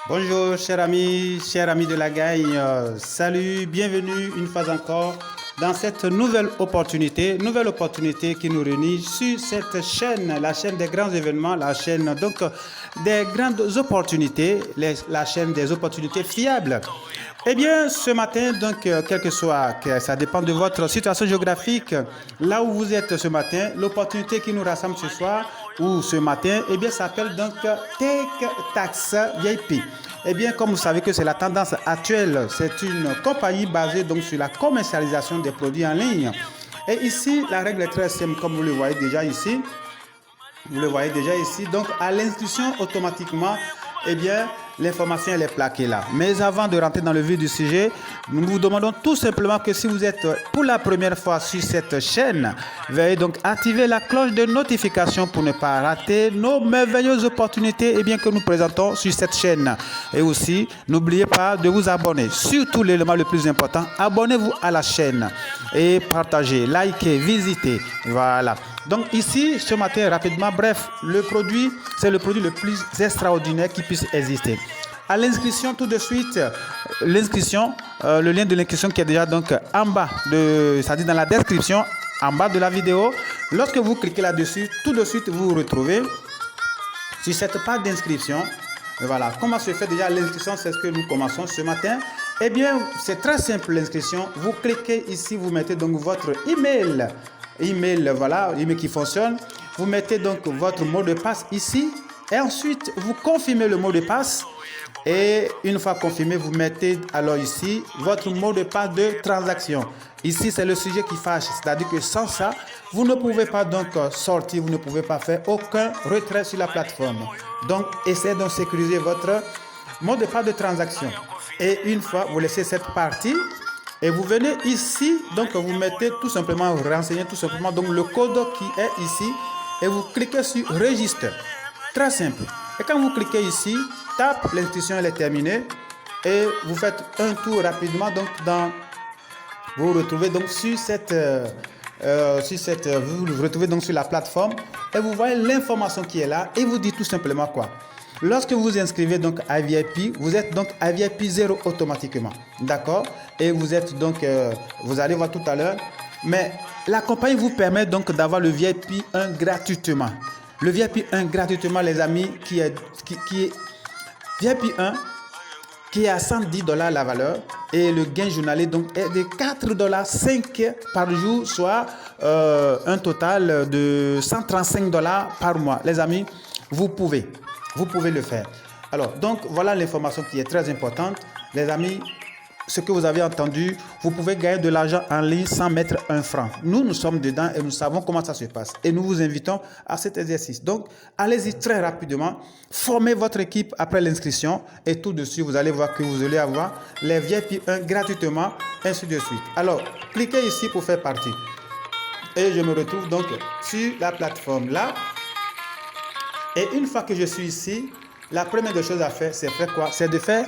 Bonjour chers amis de la gagne, salut, bienvenue une fois encore dans cette nouvelle opportunité qui nous réunit sur cette chaîne, la chaîne des grands événements, la chaîne donc des grandes opportunités, la chaîne des opportunités fiables. Eh bien, ce matin, donc, quel que soit, ça dépend de votre situation géographique, là où vous êtes ce matin, l'opportunité qui nous rassemble ce soir ou ce matin, eh bien, s'appelle donc Take Tax VIP. Eh bien, comme vous savez que c'est la tendance actuelle, c'est une compagnie basée donc sur la commercialisation des produits en ligne. Et ici, la règle est très simple, comme vous le voyez déjà ici. Donc, à l'inscription, automatiquement, eh bien, l'information elle est plaquée là. Mais avant de rentrer dans le vif du sujet, nous vous demandons tout simplement que si vous êtes pour la première fois sur cette chaîne, veuillez donc activer la cloche de notification pour ne pas rater nos merveilleuses opportunités que nous présentons sur cette chaîne. Et aussi, n'oubliez pas de vous abonner. Surtout l'élément le plus important, abonnez-vous à la chaîne et partagez, likez, visitez. Voilà. Donc ici, ce matin, rapidement, bref, le produit, c'est le produit le plus extraordinaire qui puisse exister. À l'inscription, tout de suite, l'inscription, le lien de l'inscription qui est déjà donc en bas, c'est-à-dire dans la description, en bas de la vidéo. Lorsque vous cliquez là-dessus, tout de suite, vous vous retrouvez sur cette page d'inscription. Voilà, comment se fait déjà l'inscription, c'est ce que nous commençons ce matin. Eh bien, c'est très simple l'inscription. Vous cliquez ici, vous mettez donc votre email. Voilà, email qui fonctionne. Vous mettez donc votre mot de passe ici et ensuite vous confirmez le mot de passe et une fois confirmé, vous mettez alors ici votre mot de passe de transaction. Ici, c'est le sujet qui fâche, c'est-à-dire que sans ça, vous ne pouvez pas donc sortir, vous ne pouvez pas faire aucun retrait sur la plateforme. Donc, essayez de sécuriser votre mot de passe de transaction. Et une fois, vous laissez cette partie. Et vous venez ici, donc vous mettez tout simplement, vous renseignez tout simplement donc le code qui est ici et vous cliquez sur registre. Très simple. Et quand vous cliquez ici, tape, l'inscription elle est terminée et vous faites un tour rapidement donc vous vous retrouvez donc sur cette, vous vous retrouvez donc sur la plateforme et vous voyez l'information qui est là et vous dit tout simplement quoi. Lorsque vous vous inscrivez donc à VIP, vous êtes donc à VIP 0 automatiquement. D'accord? Et vous êtes donc, vous allez voir tout à l'heure. Mais la compagnie vous permet donc d'avoir le VIP 1 gratuitement. Le VIP 1 gratuitement, les amis, qui est VIP 1 qui est à $110 la valeur. Et le gain journalier donc est de $4,5 par jour, soit un total de $135 par mois. Les amis, vous pouvez le faire. Alors, donc, voilà l'information qui est très importante. Les amis, ce que vous avez entendu, vous pouvez gagner de l'argent en ligne sans mettre un franc. Nous sommes dedans et nous savons comment ça se passe. Et nous vous invitons à cet exercice. Donc, allez-y très rapidement. Formez votre équipe après l'inscription. Et tout de suite, vous allez voir que vous allez avoir les VIP 1 gratuitement, ainsi de suite. Alors, cliquez ici pour faire partie. Et je me retrouve donc sur la plateforme là. Et une fois que je suis ici, la première des choses à faire, c'est faire quoi? C'est de faire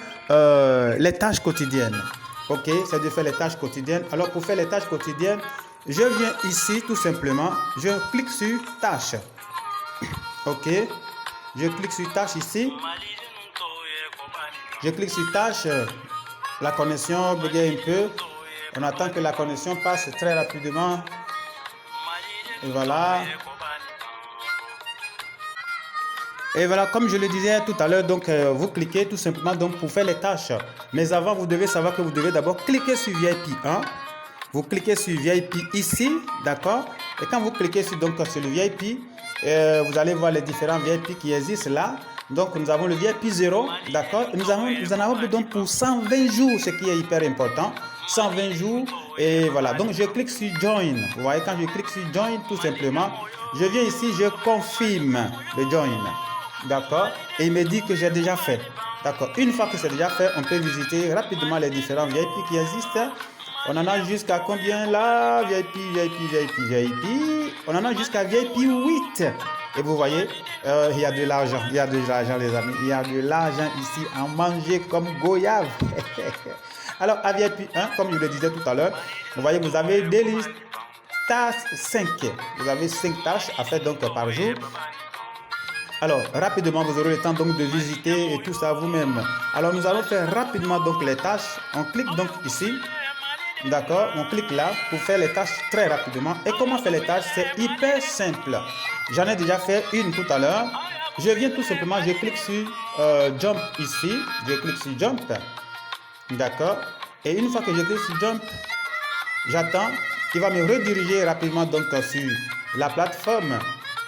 les tâches quotidiennes. Ok, c'est de faire les tâches quotidiennes. Alors pour faire les tâches quotidiennes, je viens ici tout simplement, je clique sur tâches. Ok, je clique sur tâches ici. Je clique sur tâches. La connexion bug un peu. On attend que la connexion passe très rapidement. Et voilà. Et voilà, comme je le disais tout à l'heure, donc vous cliquez tout simplement donc pour faire les tâches. Mais avant, vous devez savoir que vous devez d'abord cliquer sur VIP 1. Vous cliquez sur VIP ici, d'accord? Et quand vous cliquez sur le VIP, vous allez voir les différents VIP qui existent là. Donc nous avons le VIP 0, d'accord? Nous en avons donc pour 120 jours, ce qui est hyper important. 120 jours, et voilà. Donc je clique sur Join. Vous voyez, quand je clique sur Join, tout simplement, je viens ici, je confirme le Join. D'accord? Et il me dit que j'ai déjà fait. D'accord? Une fois que c'est déjà fait, on peut visiter rapidement les différents VIP qui existent. On en a jusqu'à combien là? VIP. On en a jusqu'à VIP 8. Et vous voyez, il y a de l'argent. Il y a de l'argent, les amis. Il y a de l'argent ici à manger comme goyave. Alors, à VIP 1, comme je le disais tout à l'heure, vous voyez, vous avez des listes. Tâche 5. Vous avez 5 tâches à faire donc par jour. Alors, rapidement, vous aurez le temps donc de visiter et tout ça vous-même. Alors, nous allons faire rapidement donc les tâches. On clique donc ici. D'accord, on clique là pour faire les tâches très rapidement. Et comment faire les tâches? C'est hyper simple. J'en ai déjà fait une tout à l'heure. Je viens tout simplement, je clique sur Jump ici. Je clique sur Jump. D'accord. Et une fois que je clique sur Jump, j'attends qu'il va me rediriger rapidement donc sur la plateforme.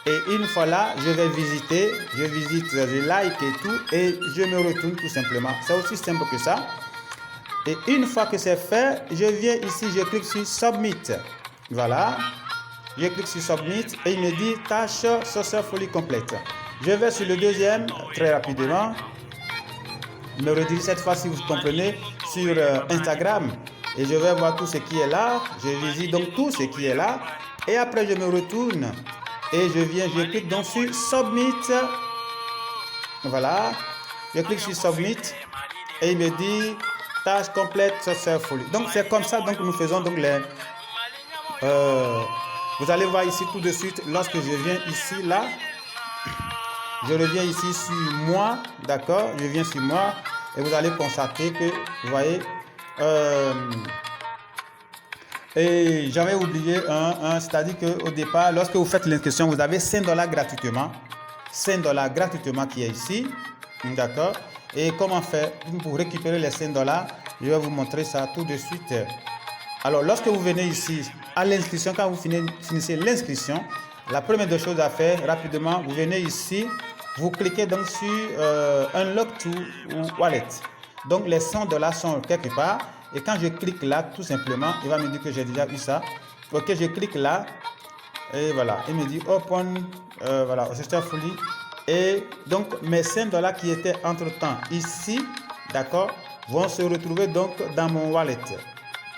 Et une fois là, je vais visiter. Je visite, je like et tout. Et je me retourne tout simplement. C'est aussi simple que ça. Et une fois que c'est fait, je viens ici, je clique sur Submit. Voilà. Je clique sur Submit et il me dit tâche Sorcerer Folly complète. Je vais sur le deuxième très rapidement. Il me redirige cette fois, si vous comprenez, sur Instagram. Et je vais voir tout ce qui est là. Je visite donc tout ce qui est là. Et après, je me retourne. Et je viens, je clique donc sur Submit. Voilà. Je clique sur Submit. Et il me dit tâche complète Sorcerer Folly. Donc c'est comme ça donc nous faisons donc les vous allez voir ici tout de suite lorsque je viens ici là, je reviens ici sur moi, d'accord, je viens sur moi et vous allez constater que vous voyez et j'avais oublié c'est-à-dire que au départ lorsque vous faites l'inscription vous avez $5 gratuitement, $5 gratuitement qui est ici, d'accord. Et comment faire pour récupérer les $5? Je vais vous montrer ça tout de suite. Alors, lorsque vous venez ici à l'inscription, quand vous finissez l'inscription, la première des choses à faire rapidement, vous venez ici, vous cliquez donc sur Unlock to Wallet. Donc, les $100 sont quelque part. Et quand je clique là, tout simplement, il va me dire que j'ai déjà eu ça. Ok, je clique là. Et voilà, il me dit Open, voilà, Sorcerer Folly. Et donc, mes $5 qui étaient entre-temps ici, d'accord, vont se retrouver donc dans mon wallet.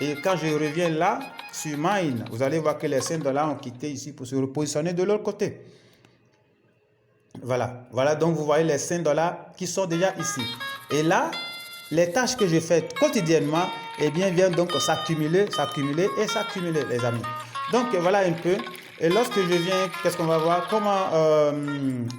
Et quand je reviens là, sur Mine, vous allez voir que les $5 ont quitté ici pour se repositionner de l'autre côté. Voilà, voilà, donc vous voyez les $5 qui sont déjà ici. Et là, les tâches que je fais quotidiennement, eh bien, viennent donc s'accumuler, les amis. Donc, voilà un peu. Et lorsque je viens, qu'est-ce qu'on va voir? Comment,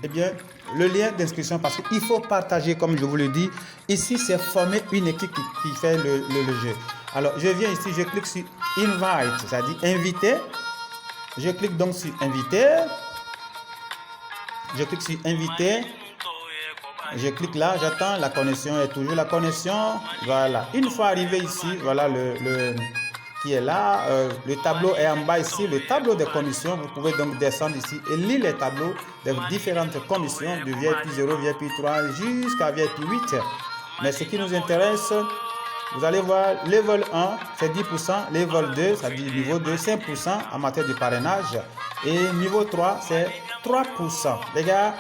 eh bien, le lien d'inscription, parce qu'il faut partager, comme je vous le dis. Ici, c'est former une équipe qui fait le jeu. Alors, je viens ici, je clique sur Invite, c'est-à-dire inviter. Je clique donc sur Inviter. Je clique sur Inviter. Je clique là, j'attends, la connexion est toujours la connexion. Voilà. Une fois arrivé ici, voilà le qui est là. Le tableau est en bas ici, le tableau des commissions. Vous pouvez donc descendre ici et lire les tableaux des différentes commissions de VIP 0, VIP 3 jusqu'à VIP 8. Mais ce qui nous intéresse, vous allez voir, level 1, c'est 10%, level 2, ça dit niveau 2, 5% en matière de parrainage. Et niveau 3, c'est 3%. Les gars,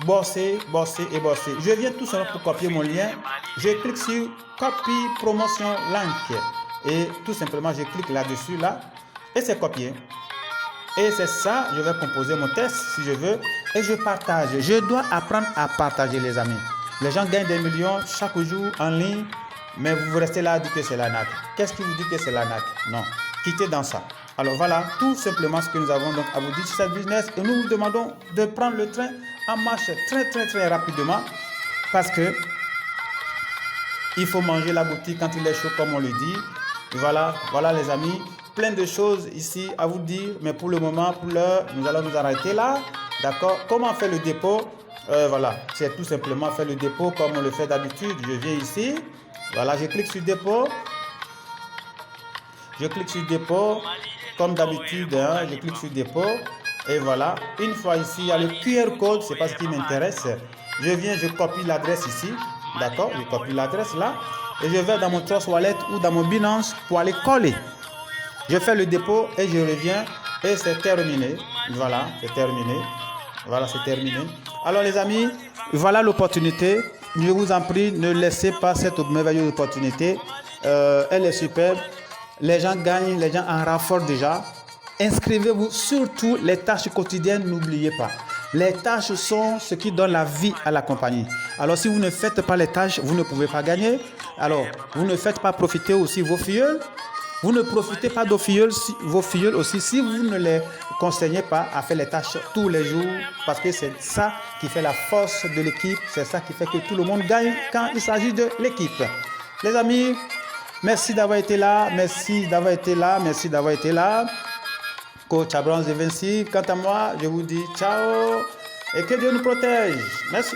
bosser. Je viens tout simplement pour copier mon lien. Je clique sur Copy Promotion Link. Et tout simplement, je clique là-dessus, là. Et c'est copié. Et c'est ça, je vais composer mon test si je veux. Et je partage. Je dois apprendre à partager, les amis. Les gens gagnent des millions chaque jour en ligne. Mais vous restez là à dire que c'est l'arnaque. Qu'est-ce qui vous dit que c'est l'arnaque? Non. Quittez dans ça. Alors voilà, tout simplement ce que nous avons donc à vous dire sur cette business. Et nous vous demandons de prendre le train en marche très rapidement. Parce que il faut manger la boutique quand il est chaud, comme on le dit. Et voilà les amis. Plein de choses ici à vous dire. Mais pour le moment, pour l'heure, nous allons nous arrêter là. D'accord? Comment faire le dépôt? Voilà, c'est tout simplement faire le dépôt comme on le fait d'habitude. Je viens ici. Voilà, je clique sur dépôt. Je clique sur dépôt. Comme d'habitude, hein, je clique sur dépôt. Et voilà. Une fois ici, il y a le QR code. C'est pas ce qui m'intéresse. Je viens, je copie l'adresse ici. D'accord? Je copie l'adresse là. Et je vais dans mon Trust Wallet ou dans mon Binance pour aller coller. Je fais le dépôt et je reviens. Et c'est terminé. Voilà, c'est terminé. Voilà, c'est terminé. Alors les amis, voilà l'opportunité. Je vous en prie, ne laissez pas cette merveilleuse opportunité. Elle est superbe. Les gens gagnent, les gens en raffolent déjà. Inscrivez-vous, surtout les tâches quotidiennes, n'oubliez pas. Les tâches sont ce qui donne la vie à la compagnie. Alors si vous ne faites pas les tâches, vous ne pouvez pas gagner. Alors, vous ne faites pas profiter aussi vos filles. Vous ne profitez pas de vos filleuls aussi si vous ne les conseillez pas à faire les tâches tous les jours, parce que c'est ça qui fait la force de l'équipe, c'est ça qui fait que tout le monde gagne quand il s'agit de l'équipe. Les amis, merci d'avoir été là, merci d'avoir été là, merci d'avoir été là. Coach Abrams de Vinci, quant à moi, je vous dis ciao et que Dieu nous protège. Merci.